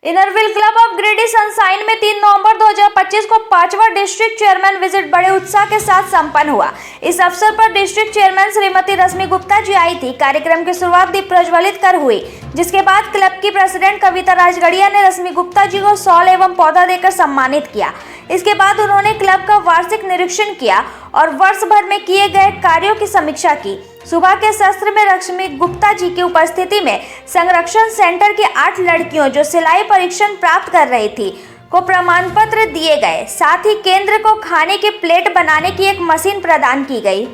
Inner Wheel club of Giridih sunshine में 3 नवंबर 2025 को 5वां डिस्ट्रिक्ट चेयरमैन विजिट बड़े उत्साह के साथ संपन्न हुआ। इस अवसर पर डिस्ट्रिक्ट चेयरमैन श्रीमती रश्मि गुप्ता जी आई थी। कार्यक्रम की शुरुआत दीप प्रज्वलित कर हुई, जिसके बाद क्लब की प्रेसिडेंट कविता राजगढ़िया ने रश्मि गुप्ता जी को शॉल एवं पौधा देकर सम्मानित किया। इसके बाद उन्होंने क्लब का वार्षिक निरीक्षण किया और वर्ष भर में किए गए कार्यों की समीक्षा की। सुबह के सत्र में रश्मि गुप्ता जी की उपस्थिति में संरक्षण सेंटर की 8 लड़कियों जो सिलाई परीक्षण प्राप्त कर रही थी को प्रमाण पत्र दिए गए। साथ ही केंद्र को खाने की प्लेट बनाने की एक मशीन प्रदान की गई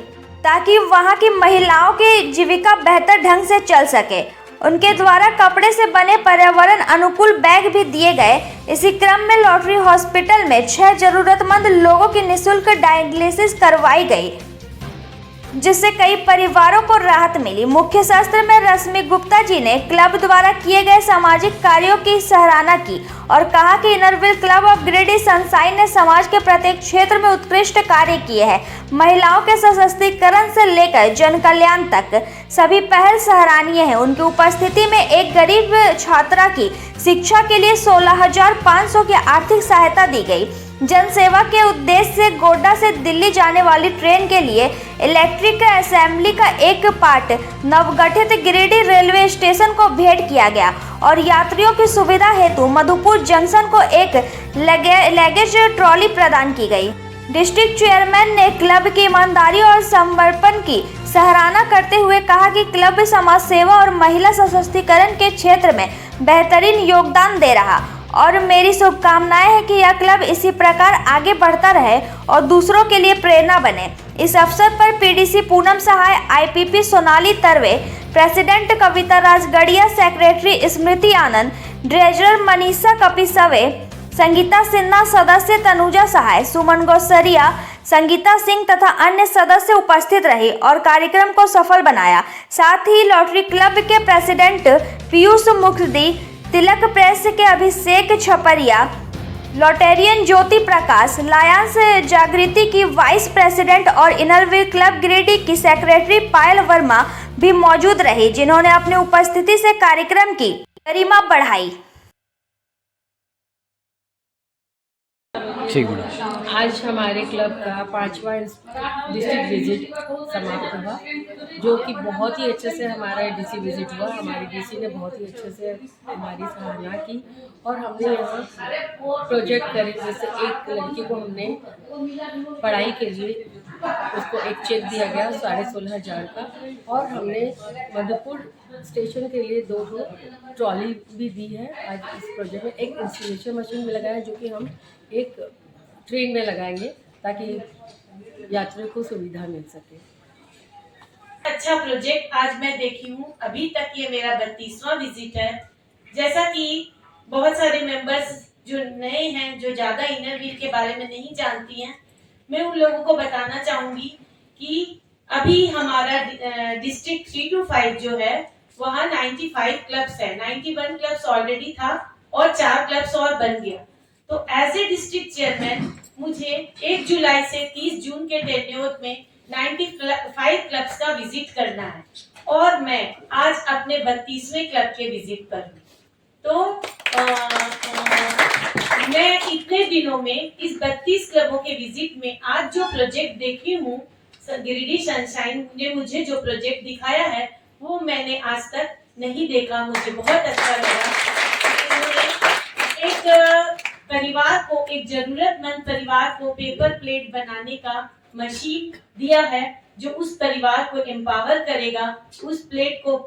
ताकि वहां की महिलाओं की जीविका बेहतर ढंग से चल सके। उनके द्वारा कपड़े से बने पर्यावरण अनुकूल बैग भी दिए गए। इसी क्रम में लॉटरी हॉस्पिटल में 6 जरूरतमंद लोगों की निःशुल्क डायलिसिस करवाई गई, जिससे कई परिवारों को राहत मिली। मुख्य सत्र में रश्मि गुप्ता जी ने क्लब द्वारा किए गए सामाजिक कार्यों की सराहना की और कहा कि Inner Wheel club of Giridih sunshine ने समाज के प्रत्येक क्षेत्र में उत्कृष्ट कार्य किए हैं। महिलाओं के सशक्तिकरण से लेकर जन कल्याण तक सभी पहल सराहनीय है। उनकी उपस्थिति में एक गरीब छात्रा की शिक्षा के लिए 16,500 की आर्थिक सहायता दी गई। जन सेवा के उद्देश्य से गोड्डा से दिल्ली जाने वाली ट्रेन के लिए इलेक्ट्रिक असेंबली का एक पार्ट नवगठित गिरिडीह रेलवे स्टेशन को भेंट किया गया और यात्रियों की सुविधा हेतु मधुपुर जंक्शन को एक लगेज ट्रॉली प्रदान की गई। डिस्ट्रिक्ट चेयरमैन ने क्लब की ईमानदारी और समर्पण की सराहना करते हुए कहा कि क्लब समाज सेवा और महिला सशक्तिकरण के क्षेत्र में बेहतरीन योगदान दे रहा और मेरी शुभकामनाएं हैं कि यह क्लब इसी प्रकार आगे बढ़ता रहे और दूसरों के लिए प्रेरणा बने। इस अवसर पर पीडीसी पूनम सहाय, आईपीपी सोनाली तरवे, प्रेसिडेंट कविता राजगढ़िया, सेक्रेटरी स्मृति आनंद, ट्रेजरर मनीषा कपिसवे, संगीता सिन्हा, सदस्य तनुजा सहाय, सुमन गौसरिया, संगीता सिंह तथा अन्य सदस्य उपस्थित रहे और कार्यक्रम को सफल बनाया। साथ ही लॉटरी क्लब के प्रेसिडेंट पीयूष मुखर्जी, तिलक प्रेस के अभिषेक छपरिया, लॉटेरियन ज्योति प्रकाश, लायंस जागृति की वाइस प्रेसिडेंट और इनरव्हील क्लब गिरिडीह की सेक्रेटरी पायल वर्मा भी मौजूद रही, जिन्होंने अपनी उपस्थिति से कार्यक्रम की गरिमा बढ़ाई। आज हमारे क्लब का 5वां डिस्ट्रिक्ट विजिट समाप्त हुआ, जो कि बहुत ही अच्छे से हमारा डीसी विजिट हुआ। हमारी डीसी ने बहुत ही अच्छे से हमारी सराहना की और हमने यहाँ प्रोजेक्ट करे, जैसे एक लड़की को हमने पढ़ाई के लिए उसको एक चेक दिया गया 16,500 का और हमने मधुपुर स्टेशन के लिए 2 ट्रॉली भी दी है। आज इस प्रोजेक्ट में एक इंस्टॉलेशन मशीन में लगाया, जो कि हम एक ट्रेन में लगाएंगे ताकि यात्रियों को सुविधा मिल सके। अच्छा प्रोजेक्ट आज मैं देखी हूँ। अभी तक ये मेरा 32वां विजिट है। जैसा कि बहुत सारे मेंबर्स जो नए हैं, जो ज़्यादा इनरव्हील के बारे में नहीं जानती हैं, मैं उन लोगों को बताना चाहूँगी कि अभी हमारा डिस्ट्रिक्ट 3 to 5 जो है वहाँ 95 क्लब्स है। 91 क्लब्स ऑलरेडी था और 4 क्लब्स और बन गया। तो एज ए डिस्ट्रिक्ट चेयरमैन मुझे 1 जुलाई से 30 जून के टेन्योर में 95 क्लब्स का विजिट करना है और मैं आज अपने 32वें क्लब के विजिट पर हूँ। तो मैं इतने दिनों में इस 32 क्लबों के विजिट में आज जो प्रोजेक्ट देखी हूँ, गिरिडीह सनशाइन ने मुझे जो प्रोजेक्ट दिखाया है वो मैंने आज तक नहीं देखा। मुझे बहुत अच्छा लगा। एक परिवार को, एक जरूरतमंद परिवार को पेपर प्लेट बनाने का मशीन दिया है, जो उस परिवार को एम्पावर करेगा। उस प्लेट को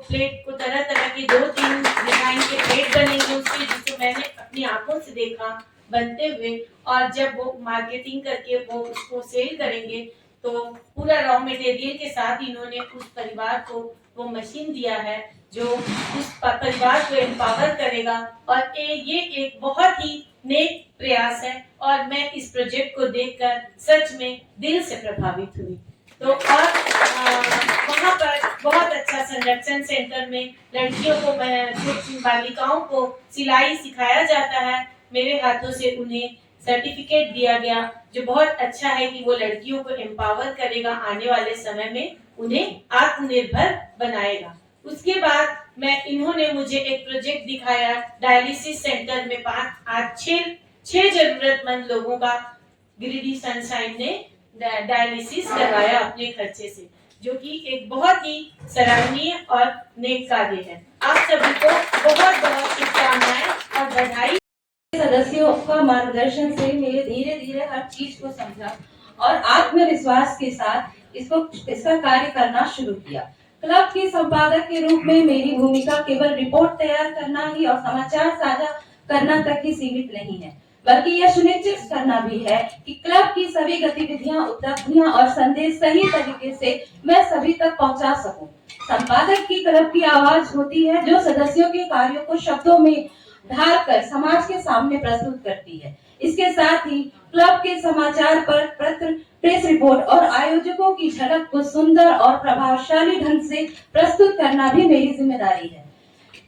तरह तरह के 2-3 डिजाइन के प्लेट बनेंगे उसके, जिसे मैंने अपनी आंखों से देखा बनते हुए, और जब वो मार्केटिंग करके वो उसको सेल करेंगे तो पूरा रॉ मटेरियल के साथ इन्होंने उस परिवार को वो मशीन दिया है जो उस परिवार को एम्पावर करेगा। और ये एक बहुत ही नेक प्रयास है और मैं इस प्रोजेक्ट को देखकर सच में दिल से प्रभावित हुई। तो और वहाँ पर बहुत अच्छा संरक्षण सेंटर में लड़कियों को, बालिकाओं को सिलाई सिखाया जाता है। मेरे हाथों से उन्हें सर्टिफिकेट दिया गया, जो बहुत अच्छा है कि वो लड़कियों को एम्पावर करेगा, आने वाले समय में उन्हें आत्मनिर्भर बनाएगा। उसके बाद इन्होंने मुझे एक प्रोजेक्ट दिखाया डायलिसिस सेंटर में आज छह जरूरतमंद लोगों का गिरिडीह सनशाइन ने डायलिसिस करवाया अपने खर्चे से, जो कि एक बहुत ही सराहनीय और नेक कार्य है। आप सभी को बहुत बहुत शुभकामनाएं और बधाई। सदस्यों का मार्गदर्शन से मेरे धीरे धीरे हर चीज को समझा और आत्मविश्वास के साथ इसका कार्य करना शुरू किया। क्लब के संपादक के रूप में मेरी भूमिका केवल रिपोर्ट तैयार करना ही और समाचार साझा करना तक ही सीमित नहीं है, बल्कि यह सुनिश्चित करना भी है कि क्लब की सभी गतिविधियां, उपलब्धियां और संदेश सही तरीके से मैं सभी तक पहुंचा सकूं। संपादक की क्लब की आवाज होती है जो सदस्यों के कार्यों को शब्दों में ढालकर समाज के सामने प्रस्तुत करती है। इसके साथ ही क्लब के समाचार पत्र, प्रेस रिपोर्ट और आयोजकों की झलक को सुंदर और प्रभावशाली ढंग से प्रस्तुत करना भी मेरी जिम्मेदारी है।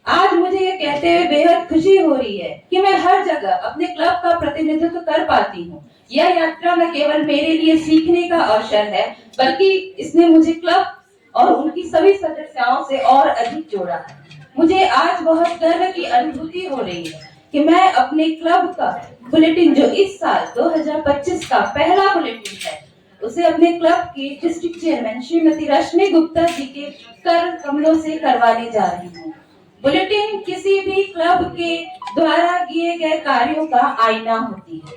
आज मुझे ये कहते हुए बेहद खुशी हो रही है कि मैं हर जगह अपने क्लब का प्रतिनिधित्व कर पाती हूँ। यह यात्रा न केवल मेरे लिए सीखने का अवसर है, बल्कि इसने मुझे क्लब और उनकी सभी सदस्यों से और अधिक जोड़ा है। मुझे आज बहुत गर्व की अनुभूति हो रही है कि मैं अपने क्लब का बुलेटिन, जो इस साल 2025 का पहला बुलेटिन है, उसे अपने क्लब के डिस्ट्रिक्ट चेयरमैन श्रीमती रश्मि गुप्ता जी के कर कमलों से करवाने जा रही हूँ। बुलेटिन किसी भी क्लब के द्वारा किए गए कार्यों का आईना होती है।